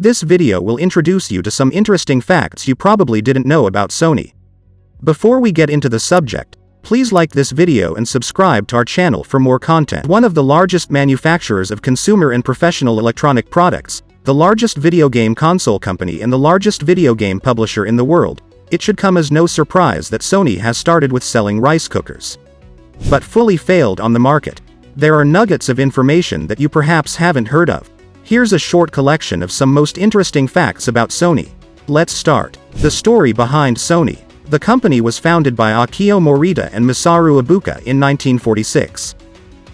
This video will introduce you to some interesting facts you probably didn't know about Sony. Before we get into the subject, please like this video and subscribe to our channel for more content. One of the largest manufacturers of consumer and professional electronic products, the largest video game console company and the largest video game publisher in the world, it should come as no surprise that Sony has started with selling rice cookers, but fully failed on the market. There are nuggets of information that you perhaps haven't heard of. Here's a short collection of some most interesting facts about Sony. Let's start. The story behind Sony. The company was founded by Akio Morita and Masaru Ibuka in 1946.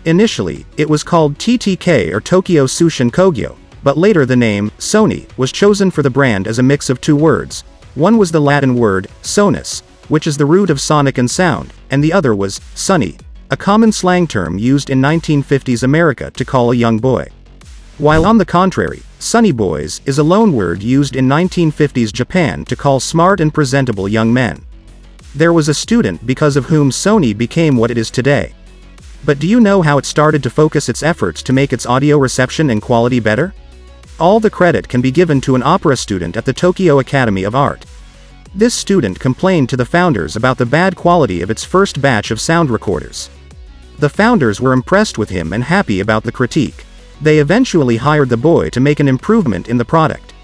Initially, it was called TTK or Tokyo Tsushin Kogyo, but later the name, Sony, was chosen for the brand as a mix of two words. One was the Latin word, sonus, which is the root of sonic and sound, and the other was, sunny, a common slang term used in 1950s America to call a young boy. While on the contrary, sunny boys is a loan word used in 1950s Japan to call smart and presentable young men. There was a student because of whom Sony became what it is today. But do you know how it started to focus its efforts to make its audio reception and quality better? All the credit can be given to an opera student at the Tokyo Academy of Art. This student complained to the founders about the bad quality of its first batch of sound recorders. The founders were impressed with him and happy about the critique. They eventually hired the boy to make an improvement in the product.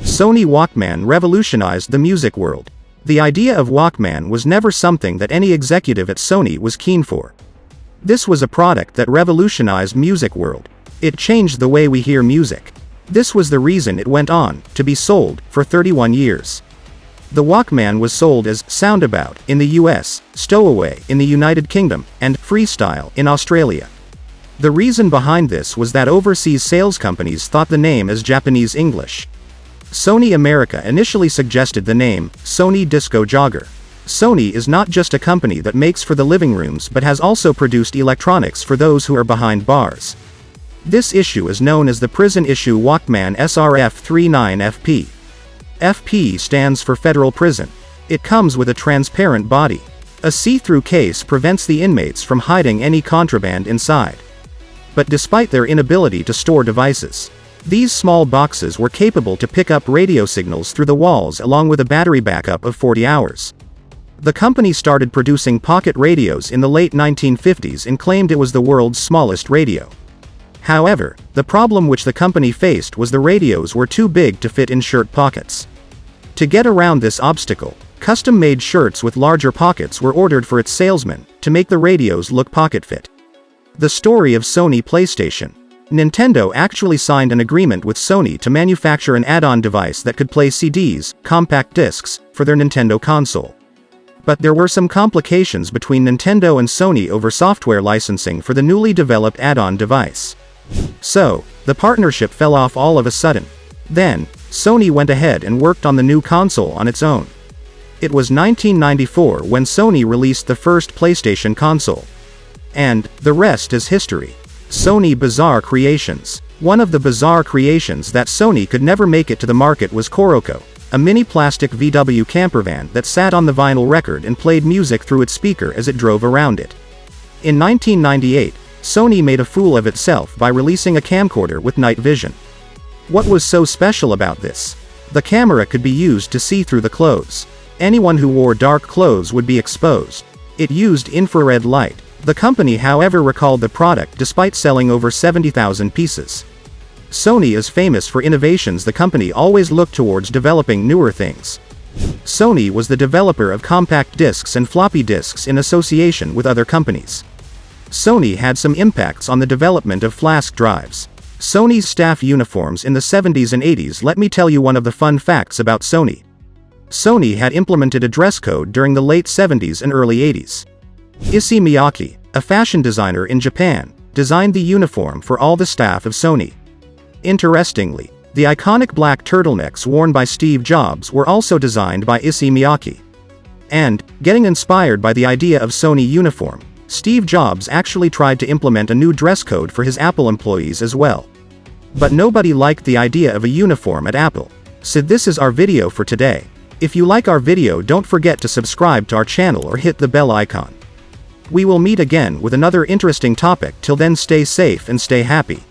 Sony Walkman revolutionized the music world. The idea of Walkman was never something that any executive at Sony was keen for. This was a product that revolutionized music world. It changed the way we hear music. This was the reason it went on to be sold for 31 years. The Walkman was sold as Soundabout in the US, Stowaway in the United Kingdom, and Freestyle in Australia. The reason behind this was that overseas sales companies thought the name as Japanese English. Sony America initially suggested the name, Sony Disco Jogger. Sony is not just a company that makes for the living rooms but has also produced electronics for those who are behind bars. This issue is known as the prison issue Walkman SRF39FP. FP stands for Federal Prison. It comes with a transparent body. A see-through case prevents the inmates from hiding any contraband inside. But despite their inability to store devices, these small boxes were capable to pick up radio signals through the walls along with a battery backup of 40 hours. The company started producing pocket radios in the late 1950s and claimed it was the world's smallest radio. However, the problem which the company faced was the radios were too big to fit in shirt pockets. To get around this obstacle, custom-made shirts with larger pockets were ordered for its salesmen, to make the radios look pocket-fit. The story of Sony PlayStation. Nintendo actually signed an agreement with Sony to manufacture an add-on device that could play CDs, compact discs, for their Nintendo console. But there were some complications between Nintendo and Sony over software licensing for the newly developed add-on device. So, the partnership fell off all of a sudden. Then, Sony went ahead and worked on the new console on its own. It was 1994 when Sony released the first PlayStation console. And, the rest is history. Sony Bizarre Creations. One of the bizarre creations that Sony could never make it to the market was Koroko, a mini plastic VW campervan that sat on the vinyl record and played music through its speaker as it drove around it. In 1998, Sony made a fool of itself by releasing a camcorder with night vision. What was so special about this? The camera could be used to see through the clothes. Anyone who wore dark clothes would be exposed. It used infrared light. The company however recalled the product despite selling over 70,000 pieces. Sony is famous for innovations. The company always looked towards developing newer things. Sony was the developer of compact discs and floppy disks in association with other companies. Sony had some impacts on the development of flash drives. Sony's staff uniforms in the 70s and 80s. Let me tell you one of the fun facts about Sony. Sony had implemented a dress code during the late 70s and early 80s. Issey Miyake, a fashion designer in Japan, designed the uniform for all the staff of Sony. Interestingly, the iconic black turtlenecks worn by Steve Jobs were also designed by Issey Miyake. And, getting inspired by the idea of Sony uniform, Steve Jobs actually tried to implement a new dress code for his Apple employees as well. But nobody liked the idea of a uniform at Apple. So this is our video for today. If you like our video, don't forget to subscribe to our channel or hit the bell icon. We will meet again with another interesting topic. Till then, stay safe and stay happy.